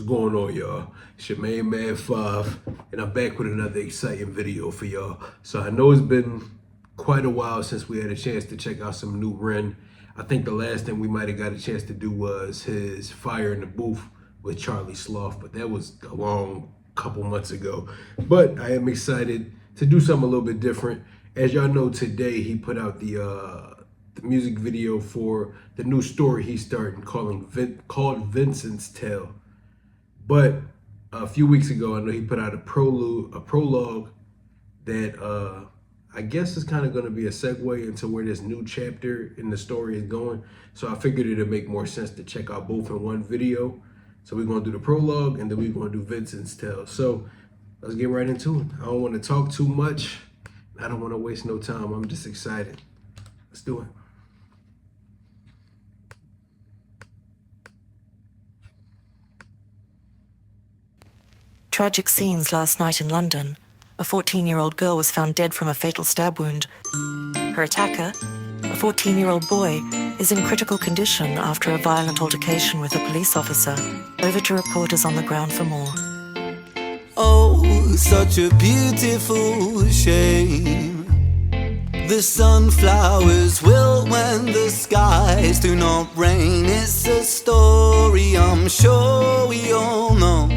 What's going on, y'all? It's your main man 5, and I'm back with another exciting video for y'all. So I know it's been quite a while since we had a chance to check out some new REN. I think the last thing we might have got a chance to do was his Fire in the Booth with Charlie Sloth, but that was a long couple months ago. But I am excited to do something a little bit different. As y'all know, today he put out the music video for the new story he's starting called Vincent's Tale. But a few weeks ago, I know he put out a prologue that I guess is kind of going to be a segue into where this new chapter in the story is going. So I figured it'd make more sense to check out both in one video. So we're going to do the prologue and then we're going to do Vincent's Tale. So let's get right into it. I don't want to talk too much. I don't want to waste no time. I'm just excited. Let's do it. Tragic scenes last night in London. A 14-year-old girl was found dead from a fatal stab wound. Her attacker, a 14-year-old boy, is in critical condition after a violent altercation with a police officer. Over to reporters on the ground for more. Oh, such a beautiful shame. The sunflowers wilt when the skies do not rain. It's a story I'm sure we all know.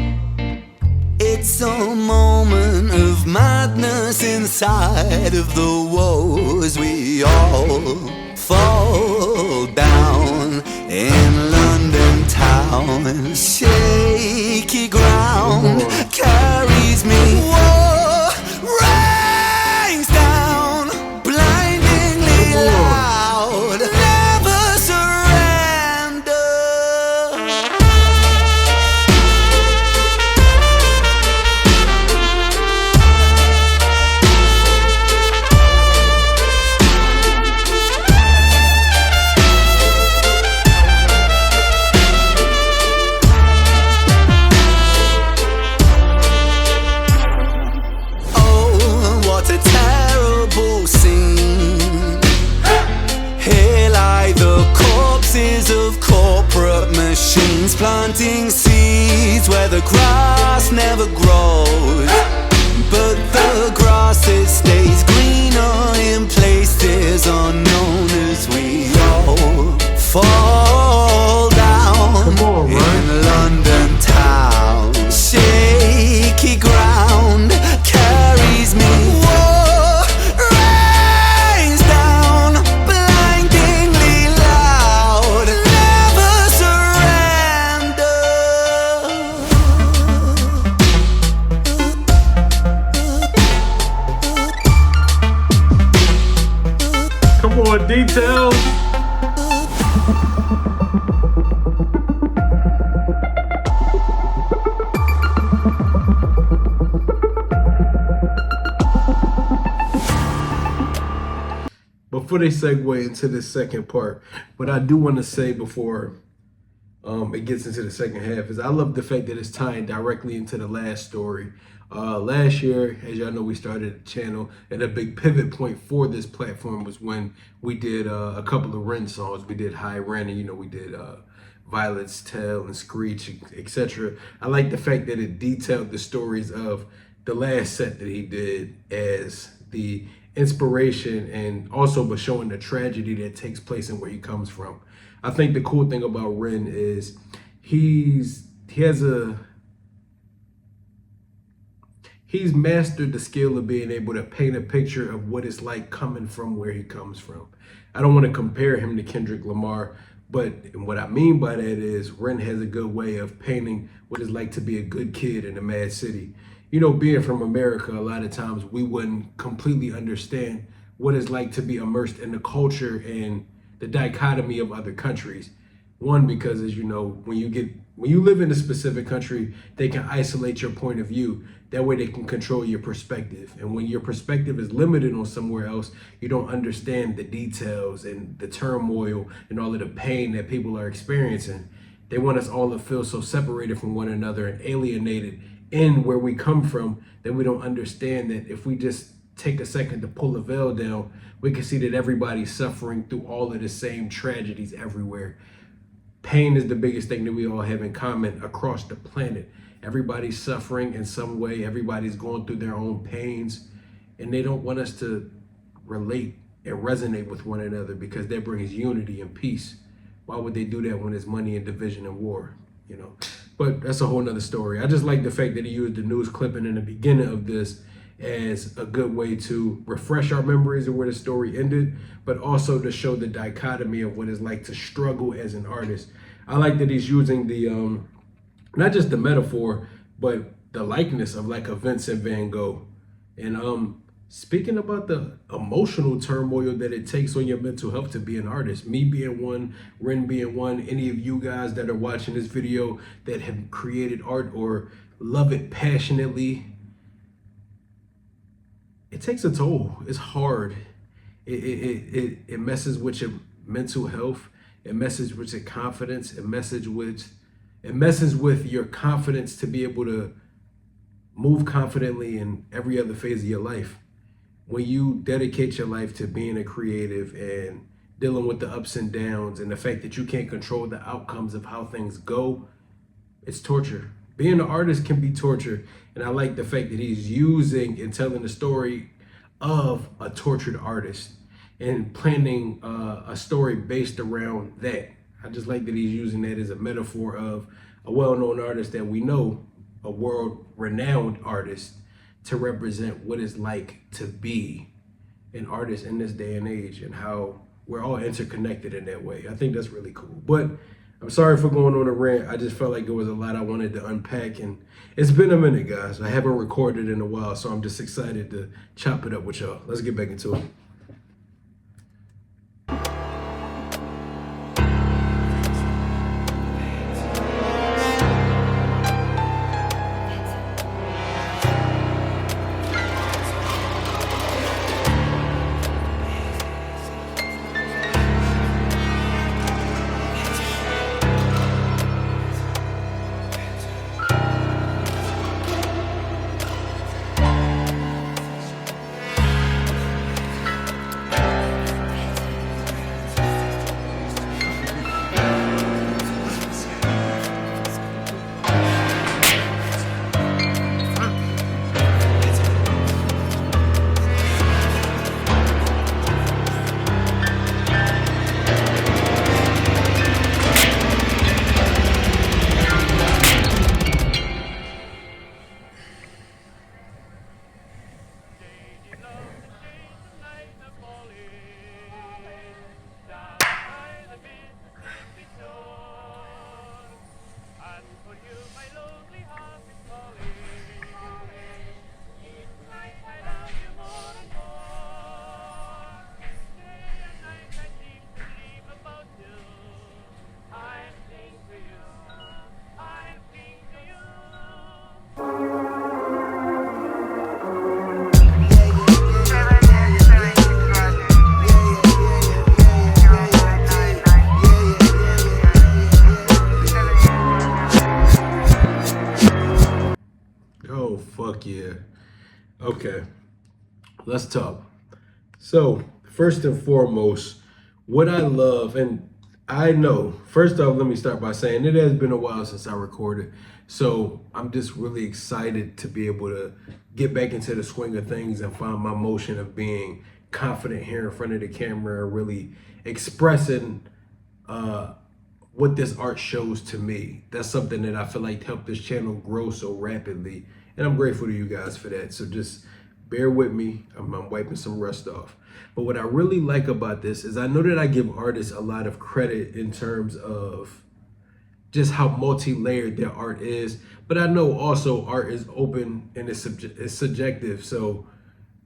It's a moment of madness inside of the woes. We all fall down in London town. Shaky ground carries me. Whoa, rains down, blindingly loud. Never surrender. Of corporate machines planting seeds where the grass never grows, but the grass it stays greener in places unknown as we all fall down in London town. Shaky ground carries me. Details. Before they segue into the second part, what I do want to say before it gets into the second half is I love the fact that it's tying directly into the last story. Last year, as y'all know, we started a channel, and a big pivot point for this platform was when we did a couple of REN songs. We did High REN, and we did Violet's Tale and Screech, etc. I like the fact that it detailed the stories of the last set that he did as the inspiration, and also but showing the tragedy that takes place and where he comes from. I think the cool thing about REN is he's mastered the skill of being able to paint a picture of what it's like coming from where he comes from. I don't want to compare him to Kendrick Lamar, but what I mean by that is REN has a good way of painting what it's like to be a good kid in a mad city. Being from America, a lot of times we wouldn't completely understand what it's like to be immersed in the culture and the dichotomy of other countries. One, because as you know, when you live in a specific country, they can isolate your point of view. That way they can control your perspective. And when your perspective is limited on somewhere else, you don't understand the details and the turmoil and all of the pain that people are experiencing. They want us all to feel so separated from one another and alienated in where we come from that we don't understand that if we just take a second to pull the veil down, we can see that everybody's suffering through all of the same tragedies everywhere. pain is the biggest thing that we all have in common across the planet. Everybody's suffering in some way. Everybody's going through their own pains, and they don't want us to relate and resonate with one another because that brings unity and peace. Why would they do that when there's money and division and war, you know? But that's a whole nother story. I just like the fact that he used the news clipping in the beginning of this as a good way to refresh our memories of where the story ended, but also to show the dichotomy of what it's like to struggle as an artist. I like that he's using the, not just the metaphor, but the likeness of like a Vincent van Gogh. And speaking about the emotional turmoil that it takes on your mental health to be an artist, me being one, Ren being one, any of you guys that are watching this video that have created art or love it passionately, it takes a toll. It's hard. It messes with your mental health. It messes with your confidence. It messes with your confidence to be able to move confidently in every other phase of your life. When you dedicate your life to being a creative and dealing with the ups and downs and the fact that you can't control the outcomes of how things go, it's torture. Being an artist can be torture. And I like the fact that he's using and telling the story of a tortured artist and planning a story based around that. I just like that he's using that as a metaphor of a well-known artist that we know, a world-renowned artist, to represent what it's like to be an artist in this day and age and how we're all interconnected in that way. I think that's really cool. But I'm sorry for going on a rant. I just felt like there was a lot I wanted to unpack, and it's been a minute, guys. I haven't recorded in a while, so I'm just excited to chop it up with y'all. Let's get back into it. Fuck yeah. Okay, let's talk. So first and foremost, what I love, and I know, first off, let me start by saying it has been a while since I recorded. So I'm just really excited to be able to get back into the swing of things and find my motion of being confident here in front of the camera and really expressing what this art shows to me. That's something that I feel like helped this channel grow so rapidly. And I'm grateful to you guys for that. So just bear with me. I'm wiping some rust off. But what I really like about this is I know that I give artists a lot of credit in terms of just how multi-layered their art is. But I know also art is open and it's subjective. So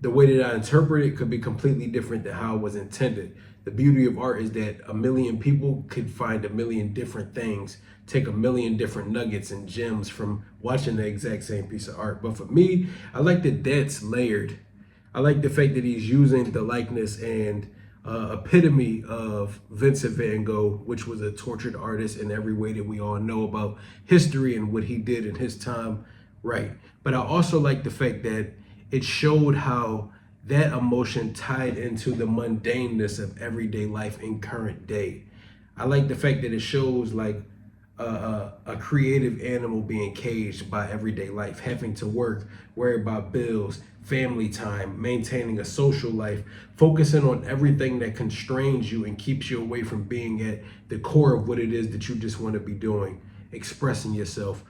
the way that I interpret it could be completely different than how it was intended. The beauty of art is that a million people could find a million different things, take a million different nuggets and gems from watching the exact same piece of art. But for me, I like that that's layered. I like the fact that he's using the likeness and epitome of Vincent van Gogh, which was a tortured artist in every way that we all know about history and what he did in his time, right? But I also like the fact that it showed how that emotion tied into the mundaneness of everyday life in current day. I like the fact that it shows like a creative animal being caged by everyday life, having to work, worry about bills, family time, maintaining a social life, focusing on everything that constrains you and keeps you away from being at the core of what it is that you just want to be doing, expressing yourself,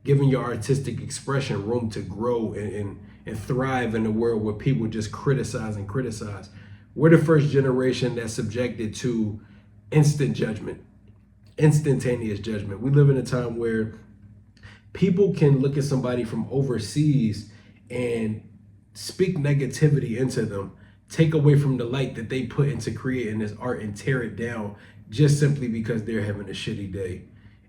giving your artistic expression room to grow and thrive in a world where people just criticize and criticize. We're the first generation that's subjected to instant judgment, instantaneous judgment. We live in a time where people can look at somebody from overseas and speak negativity into them, take away from the light that they put into creating this art and tear it down just simply because they're having a shitty day.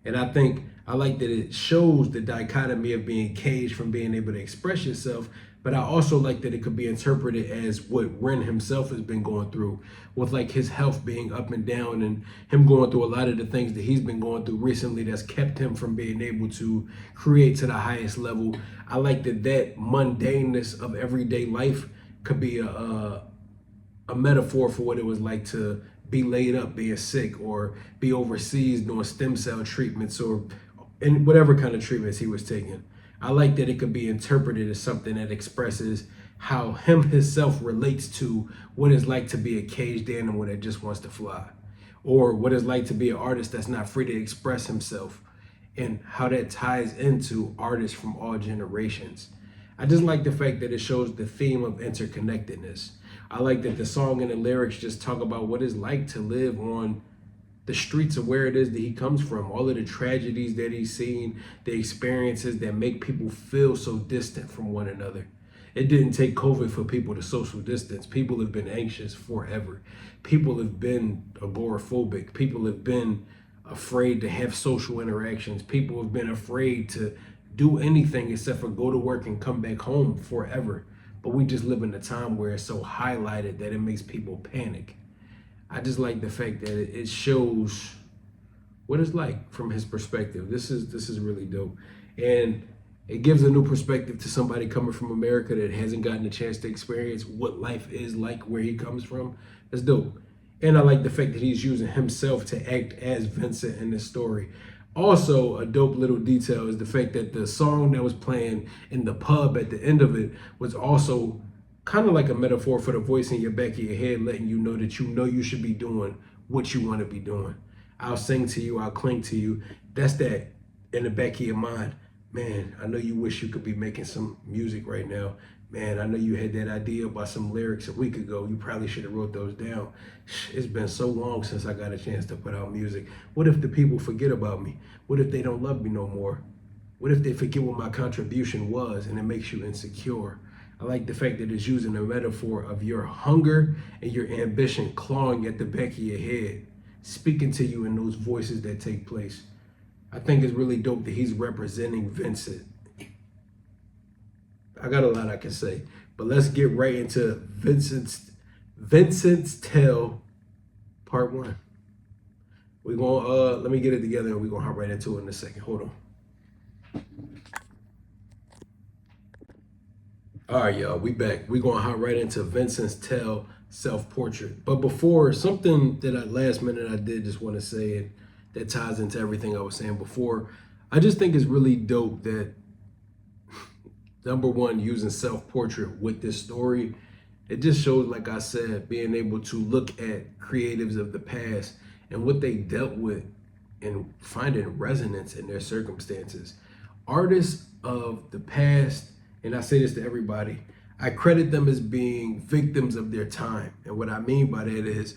And I think I like that it shows the dichotomy of being caged from being able to express yourself, but I also like that it could be interpreted as what Ren himself has been going through with like his health being up and down and him going through a lot of the things that he's been going through recently that's kept him from being able to create to the highest level. I like that mundaneness of everyday life could be a metaphor for what it was like to be laid up being sick or be overseas doing stem cell treatments or in whatever kind of treatments he was taking. I like that it could be interpreted as something that expresses how him himself relates to what it's like to be a caged animal that just wants to fly, or what it's like to be an artist that's not free to express himself, and how that ties into artists from all generations. I just like the fact that it shows the theme of interconnectedness. I like that the song and the lyrics just talk about what it's like to live on the streets of where it is that he comes from, all of the tragedies that he's seen, the experiences that make people feel so distant from one another. It didn't take COVID for people to social distance. People have been anxious forever. People have been agoraphobic. People have been afraid to have social interactions. People have been afraid to do anything except for go to work and come back home forever. But we just live in a time where it's so highlighted that it makes people panic. I just like the fact that it shows what it's like from his perspective. This is really dope. And it gives a new perspective to somebody coming from America that hasn't gotten a chance to experience what life is like where he comes from. That's dope. And I like the fact that he's using himself to act as Vincent in this story. Also, a dope little detail is the fact that the song that was playing in the pub at the end of it was also kind of like a metaphor for the voice in your back of your head, letting you know that you should be doing what you want to be doing. I'll sing to you, I'll cling to you. That's that in the back of your mind. Man, I know you wish you could be making some music right now. Man, I know you had that idea about some lyrics a week ago. You probably should have wrote those down. It's been so long since I got a chance to put out music. What if the people forget about me? What if they don't love me no more? What if they forget what my contribution was and it makes you insecure? I like the fact that it's using a metaphor of your hunger and your ambition clawing at the back of your head, speaking to you in those voices that take place. I think it's really dope that he's representing Vincent. I got a lot I can say, but let's get right into Vincent's Tale Part 1. We're gonna let me get it together and we're gonna hop right into it in a second. Hold on. All right, y'all, we back. We're gonna hop right into Vincent's Tale self-portrait. But before, something that last minute I did just want to say it that ties into everything I was saying before. I just think it's really dope that, number one, using self-portrait with this story, it just shows, like I said, being able to look at creatives of the past and what they dealt with and finding resonance in their circumstances. Artists of the past, and I say this to everybody, I credit them as being victims of their time. And what I mean by that is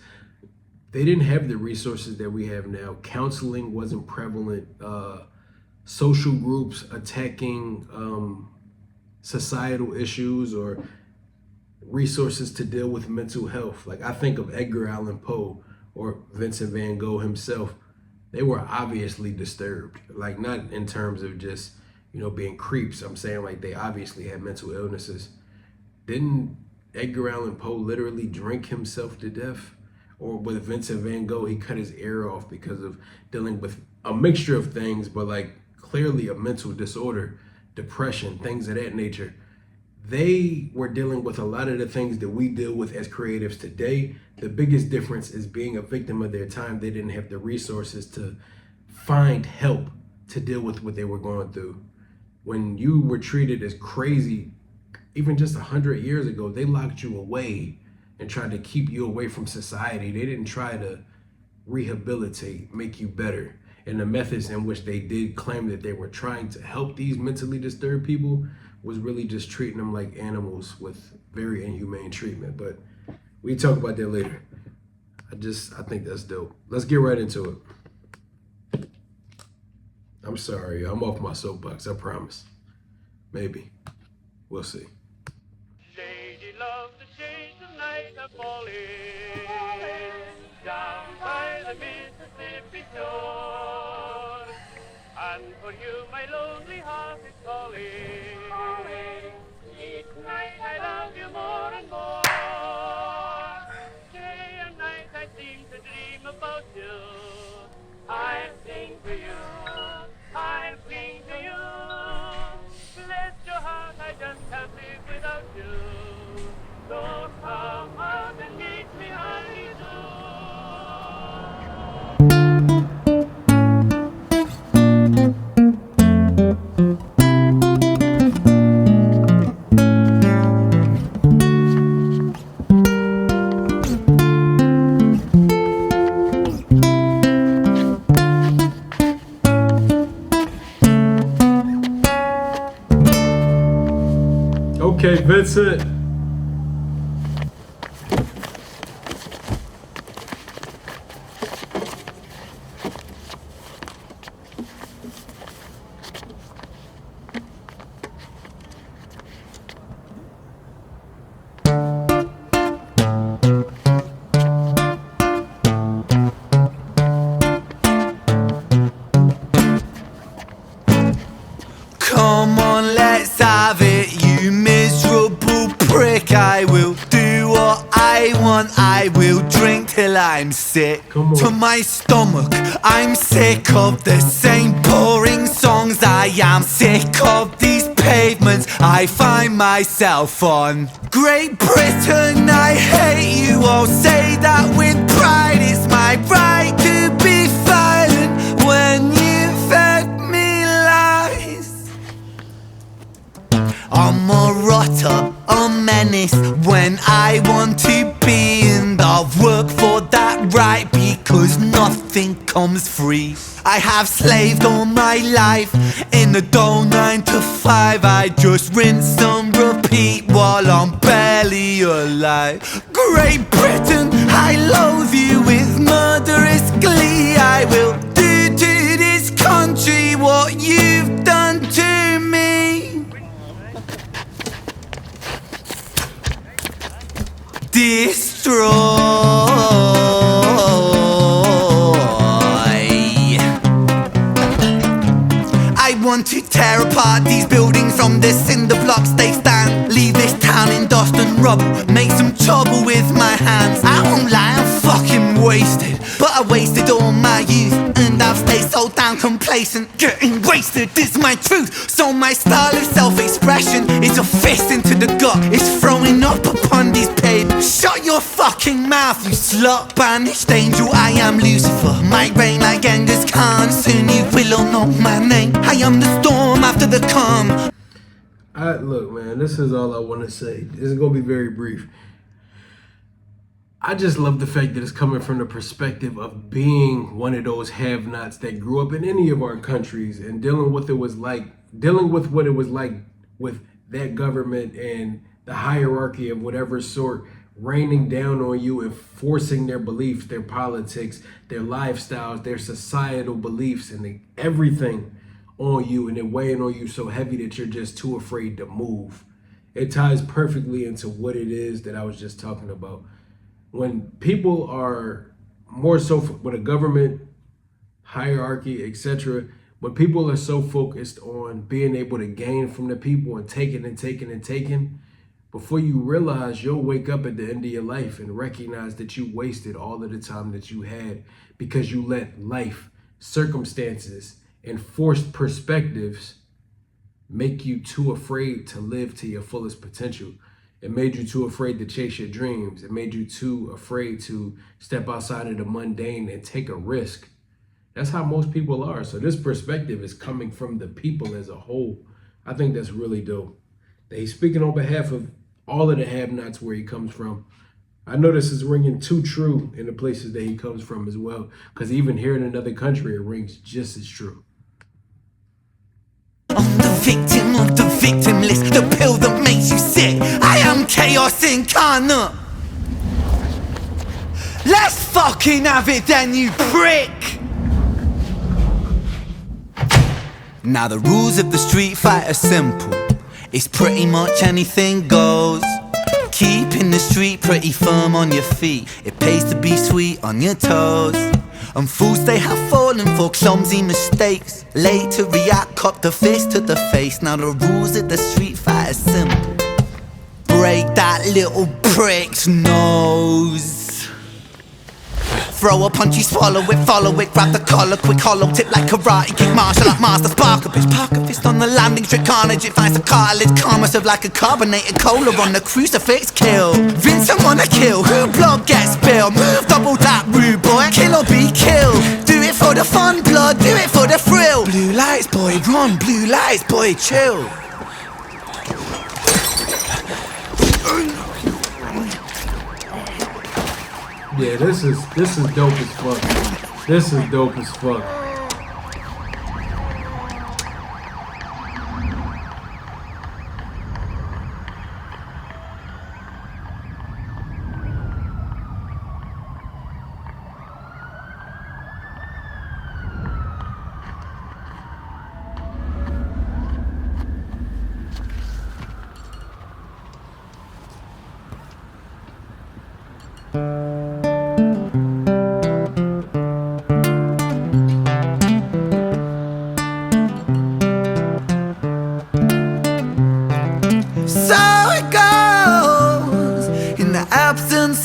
they didn't have the resources that we have now. Counseling wasn't prevalent. Social groups attacking societal issues or resources to deal with mental health. Like I think of Edgar Allan Poe or Vincent van Gogh himself. They were obviously disturbed, like not in terms of just, being creeps. I'm saying like they obviously had mental illnesses. Didn't Edgar Allan Poe literally drink himself to death? Or with Vincent van Gogh, he cut his ear off because of dealing with a mixture of things, but like clearly a mental disorder, depression, things of that nature. they were dealing with a lot of the things that we deal with as creatives today. The biggest difference is being a victim of their time. They didn't have the resources to find help to deal with what they were going through. When you were treated as crazy, even just 100 years ago, they locked you away and tried to keep you away from society. They didn't try to rehabilitate, make you better. And the methods in which they did claim that they were trying to help these mentally disturbed people was really just treating them like animals with very inhumane treatment. But we talk about that later. I think that's dope. Let's get right into it. I'm sorry, I'm off my soapbox, I promise. Maybe. We'll see. Lady love the shades of night are falling down by the Mississippi shore. And for you my lonely heart is calling. Each night I love you more and more. Day and night I seem to dream about you. I sing for you, I sing to you. Bless your heart, I just can't live without you. So come out and meet me, honey, Okay, Vincent. Come on, let's have it, you miserable prick. I will do what I want, I will drink till I'm sick Come on. to my stomach. I'm sick of the same boring songs. I am sick of these pavements I find myself on. Great Britain, I hate you all. Say that with pride, it's my right to be violent when you fed me lies. I'm a rotter, a menace when I want to be, and I've worked for that right because nothing comes free. I have slaved all my life in the dull 9 to 5. I just rinse and repeat while I'm barely alive. Great Britain, I loathe you with murderous glee. I will do to this country what you've done to me. Destroy. I want to tear apart these buildings from the cinder blocks they stand. Leave this town in dust and rubble, make some trouble with my hands. I won't lie, I'm fucking wasted, but I wasted all my youth, and I've stayed so damn complacent. Getting wasted is my truth, so my style of self-expression is a fist into the gut. It's throwing up upon these pavements. Shut your fucking mouth, you slut. Banished angel, I am Lucifer. Might reign like Genghis Khan, soon you will all know my name. I am the storm after the calm. Look, man, this is all I want to say. This is going to be very brief. I just love the fact that it's coming from the perspective of being one of those have-nots that grew up in any of our countries and dealing with what it was like with that government and the hierarchy of whatever sort raining down on you and forcing their beliefs, their politics, their lifestyles, their societal beliefs, and everything on you, and then weighing on you so heavy that you're just too afraid to move. It ties perfectly into what it is that I was just talking about. When people are more so with a government hierarchy, etc., when people are so focused on being able to gain from the people and taking and taking and taking, before you realize, you'll wake up at the end of your life and recognize that you wasted all of the time that you had because you let life, circumstances, and forced perspectives make you too afraid to live to your fullest potential. It made you too afraid to chase your dreams. It made you too afraid to step outside of the mundane and take a risk. That's how most people are. So this perspective is coming from the people as a whole. I think that's really dope. That he's speaking on behalf of all of the have-nots where he comes from. I know this is ringing too true in the places that he comes from as well. Because even here in another country, it rings just as true. I'm the victim of the victim list, the pill that makes you sick. I am chaos incarnate. Let's fucking have it then, you prick. Now the rules of the street fight are simple. It's pretty much anything goes. Keeping the street pretty firm on your feet. It pays to be sweet on your toes. And fools they have fallen for clumsy mistakes. Late to react, cop the fist to the face. Now the rules of the street fight are simple. Break that little prick's nose. Throw a punchy, swallow it, follow it, grab the collar, quick hollow tip like karate kick, martial art master, spark a bitch, park a fist on the landing strip, carnage, it finds the cartilage, karma serve like a carbonated cola on the crucifix, kill. Vincent wanna kill, who blood gets spilled, move double that rude boy, kill or be killed. Do it for the fun, blood, do it for the thrill. Blue lights, boy, run, blue lights, boy, chill. Yeah, this is dope as fuck. This is dope as fuck.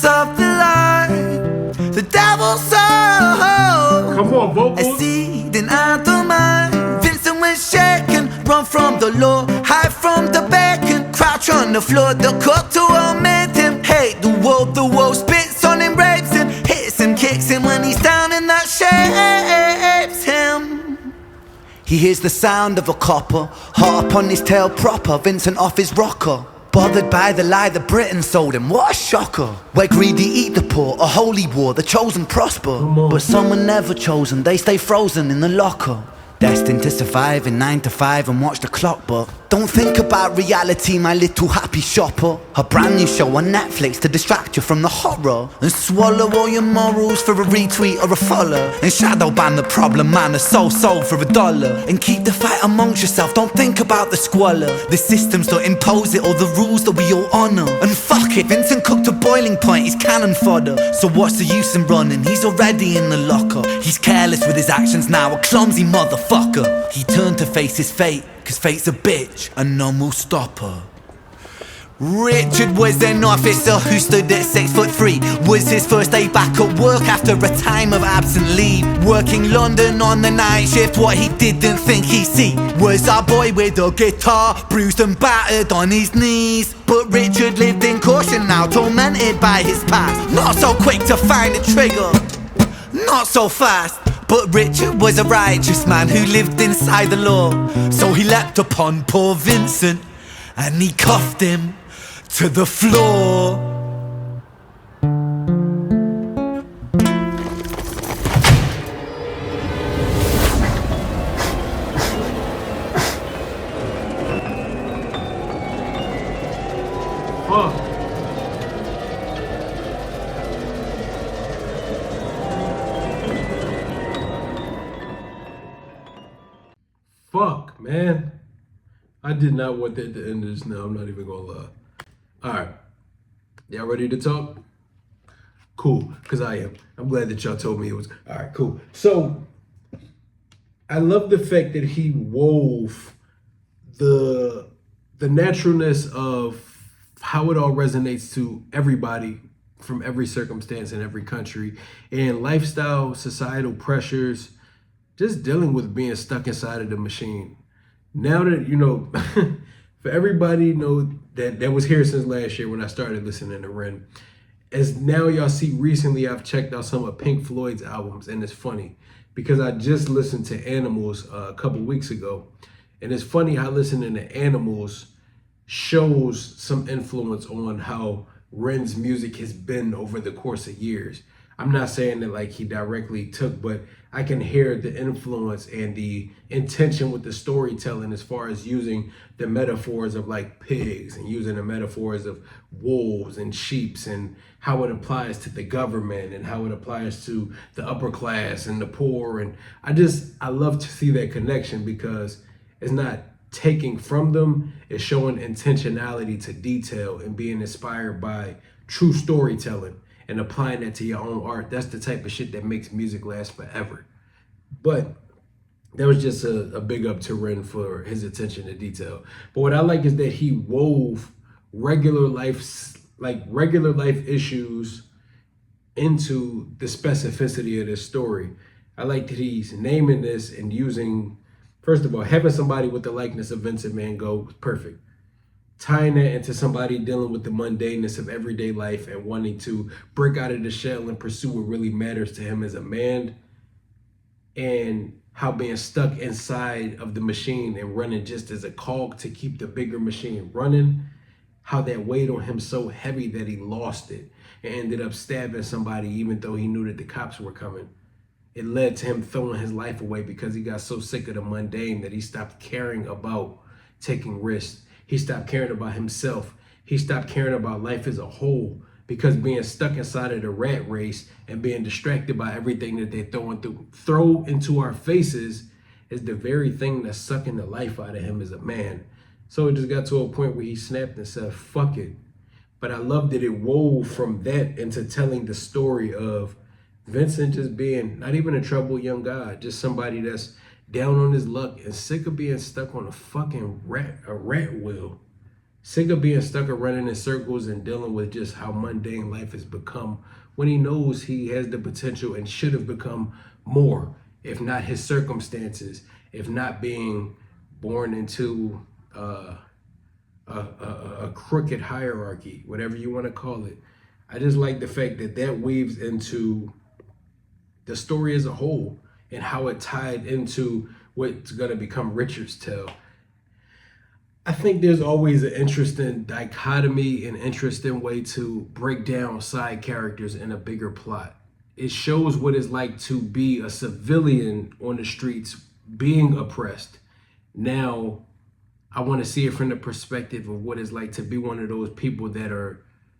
Of the light, the devil's soul. Come on, vocals. A seed in the mind. Vincent went shaken, run from the law, hide from the bacon, crouch on the floor. The court to omit him. Hate the world spits on him, rapes him, hits him, kicks him when he's down, and that shapes him. He hears the sound of a copper, heart upon his tail proper. Vincent off his rocker. Bothered by the lie that Britain sold him, what a shocker. Where greedy eat the poor, a holy war, the chosen prosper. But some were never chosen, they stay frozen in the locker. Destined to survive in 9 to 5 and watch the clock, but don't think about reality, my little happy shopper. A brand new show on Netflix to distract you from the horror. And swallow all your morals for a retweet or a follow. And shadow ban the problem man, a sold for $1. And keep the fight amongst yourself, don't think about the squalor. The systems don't impose it or the rules that we all honour. And fuck it, Vincent cooked to boiling point, he's cannon fodder. So what's the use in running, he's already in the locker. He's careless with his actions now, a clumsy motherfucker. He turned to face his fate, cause fate's a bitch and none will stop her. Richard was an officer who stood at 6'3". Was his first day back at work after a time of absent leave. Working London on the night shift, what he didn't think he'd see was a boy with a guitar, bruised and battered on his knees. But Richard lived in caution now, tormented by his past. Not so quick to find a trigger, not so fast. But Richard was a righteous man who lived inside the law. So he leapt upon poor Vincent and he cuffed him to the floor. Fuck. Fuck, man. I did not want that to end this now. I'm not even gonna lie. Alright. Y'all ready to talk? Cool, because I am. I'm glad that y'all told me it was. Alright, cool. So, I love the fact that he wove the naturalness of how it all resonates to everybody from every circumstance in every country, and lifestyle, societal pressures, just dealing with being stuck inside of the machine. now that, you know, for everybody know that was here since last year when I started listening to REN, as now y'all see recently, I've checked out some of Pink Floyd's albums, and it's funny because I just listened to Animals a couple weeks ago, and it's funny how listening to Animals shows some influence on how REN's music has been over the course of years. I'm not saying that like he directly took, but I can hear the influence and the intention with the storytelling as far as using the metaphors of like pigs and using the metaphors of wolves and sheeps and how it applies to the government and how it applies to the upper class and the poor. And I love to see that connection because it's not taking from them, it's showing intentionality to detail and being inspired by true storytelling and applying that to your own art. That's the type of shit that makes music last forever. But that was just a big up to Ren for his attention to detail. But what I like is that he wove regular life issues into the specificity of this story. I like that he's naming this and using, first of all, having somebody with the likeness of Vincent Van Gogh was perfect. Tying that into somebody dealing with the mundaneness of everyday life and wanting to break out of the shell and pursue what really matters to him as a man, and how being stuck inside of the machine and running just as a cog to keep the bigger machine running, how that weighed on him so heavy that he lost it and ended up stabbing somebody even though he knew that the cops were coming. It led to him throwing his life away because he got so sick of the mundane that he stopped caring about taking risks. He stopped caring about himself. He stopped caring about life as a whole because being stuck inside of the rat race and being distracted by everything that they throw into our faces is the very thing that's sucking the life out of him as a man. So it just got to a point where he snapped and said, fuck it. But I love that it wove from that into telling the story of Vincent just being not even a troubled young guy, just somebody that's down on his luck and sick of being stuck on a fucking rat wheel. Sick of being stuck or running in circles and dealing with just how mundane life has become when he knows he has the potential and should have become more, if not his circumstances, if not being born into a crooked hierarchy, whatever you want to call it. I just like the fact that that weaves into the story as a whole and how it tied into what's going to become Richard's tale. I think there's always an interesting dichotomy and interesting way to break down side characters in a bigger plot. It shows what it's like to be a civilian on the streets being oppressed. Now, I want to see it from the perspective of what it's like to be one of those people that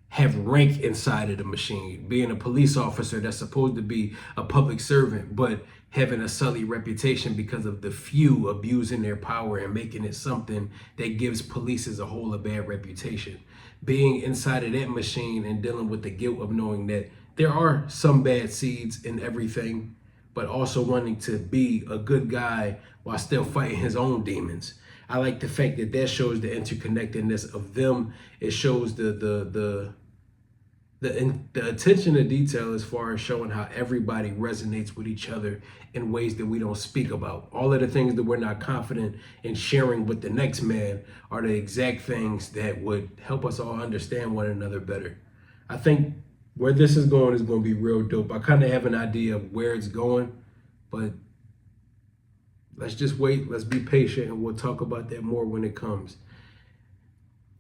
have rank inside of the machine, being a police officer that's supposed to be a public servant, but having a sully reputation because of the few abusing their power and making it something that gives police as a whole a bad reputation. Being inside of that machine and dealing with the guilt of knowing that there are some bad seeds in everything, but also wanting to be a good guy while still fighting his own demons. I like the fact that that shows the interconnectedness of them. It shows the attention to detail as far as showing how everybody resonates with each other in ways that we don't speak about. All of the things that we're not confident in sharing with the next man are the exact things that would help us all understand one another better. I think where this is going to be real dope. I kind of have an idea of where it's going, but let's just wait. Let's be patient, and we'll talk about that more when it comes.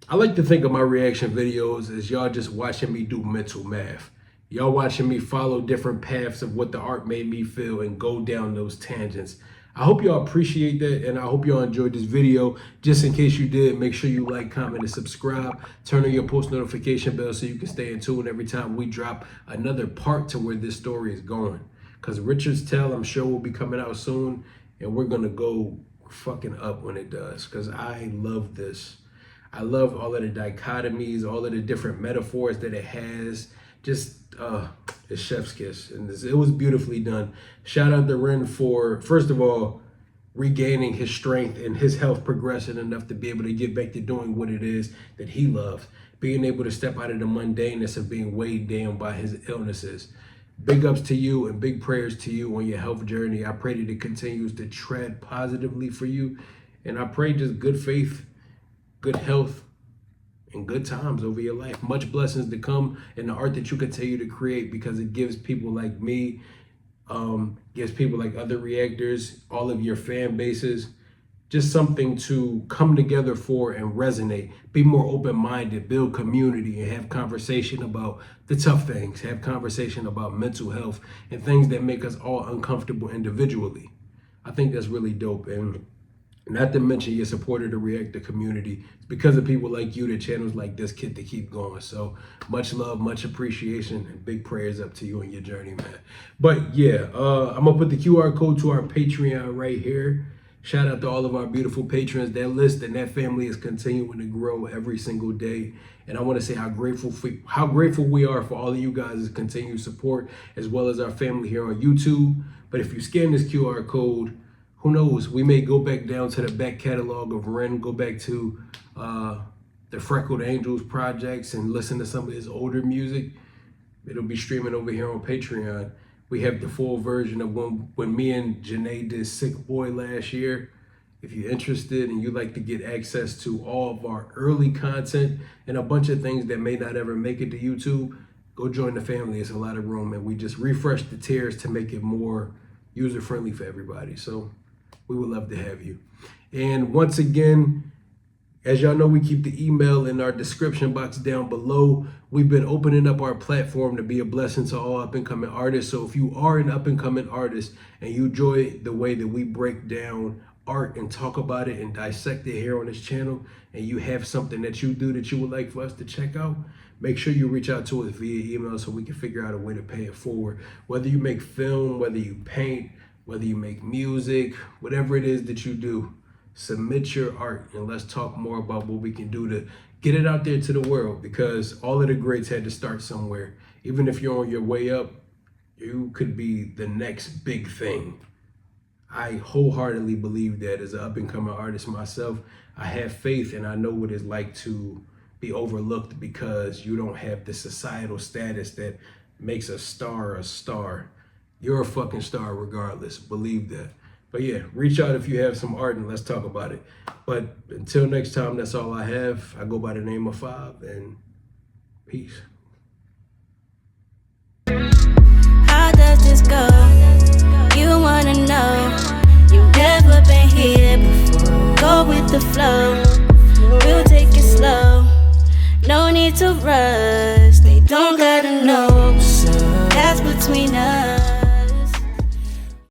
I like to think of my reaction videos as y'all just watching me do mental math. Y'all watching me follow different paths of what the art made me feel and go down those tangents. I hope y'all appreciate that, and I hope y'all enjoyed this video. Just in case you did, make sure you like, comment, and subscribe. Turn on your post notification bell so you can stay in tune every time we drop another part to where this story is going. Because Richard's Tale, I'm sure, will be coming out soon, and we're going to go fucking up when it does, because I love this. I love all of the dichotomies, all of the different metaphors that it has. Just, it's chef's kiss. And it was beautifully done. Shout out to Ren for, first of all, regaining his strength and his health progressing enough to be able to get back to doing what it is that he loves. Being able to step out of the mundaneness of being weighed down by his illnesses. Big ups to you and big prayers to you on your health journey. I pray that it continues to tread positively for you And I pray just good faith, good health, and good times over your life. Much blessings to come in the art that you continue to create, because it gives people like me, gives people like other reactors, all of your fan bases, just something to come together for and resonate. Be more open-minded, build community, and have conversation about the tough things. Have conversation about mental health and things that make us all uncomfortable individually. I think that's really dope. And not to mention your support of the Reactor community. It's because of people like you that channels like this kid to keep going. So much love, much appreciation, and big prayers up to you on your journey, man. But yeah, I'm gonna put the QR code to our Patreon right here. Shout out to all of our beautiful patrons. That list and that family is continuing to grow every single day. And I want to say how grateful we are for all of you guys' continued support, as well as our family here on YouTube. But if you scan this QR code, who knows, we may go back down to the back catalog of REN, go back to the Freckled Angels projects and listen to some of his older music. It'll be streaming over here on Patreon. We have the full version of when me and Janae did Sick Boy last year. If you're interested and you'd like to get access to all of our early content and a bunch of things that may not ever make it to YouTube, go join the family. It's a lot of room, and we just refreshed the tiers to make it more user-friendly for everybody. So we would love to have you. And once again, as y'all know, we keep the email in our description box down below. We've been opening up our platform to be a blessing to all up-and-coming artists. So if you are an up-and-coming artist and you enjoy the way that we break down art and talk about it and dissect it here on this channel, and you have something that you do that you would like for us to check out, make sure you reach out to us via email so we can figure out a way to pay it forward. Whether you make film, whether you paint, whether you make music, whatever it is that you do, submit your art and let's talk more about what we can do to get it out there to the world, because all of the greats had to start somewhere. Even if you're on your way up, you could be the next big thing. I wholeheartedly believe that as an up-and-coming artist myself. I have faith and I know what it's like to be overlooked because you don't have the societal status that makes a star a star. You're a fucking star regardless, believe that. But yeah, reach out if you have some art and let's talk about it. But until next time, that's all I have. I go by the name of Five, and peace. How does this go? You wanna know. You've never been here before. Go with the flow. We'll take it slow. No need to rush.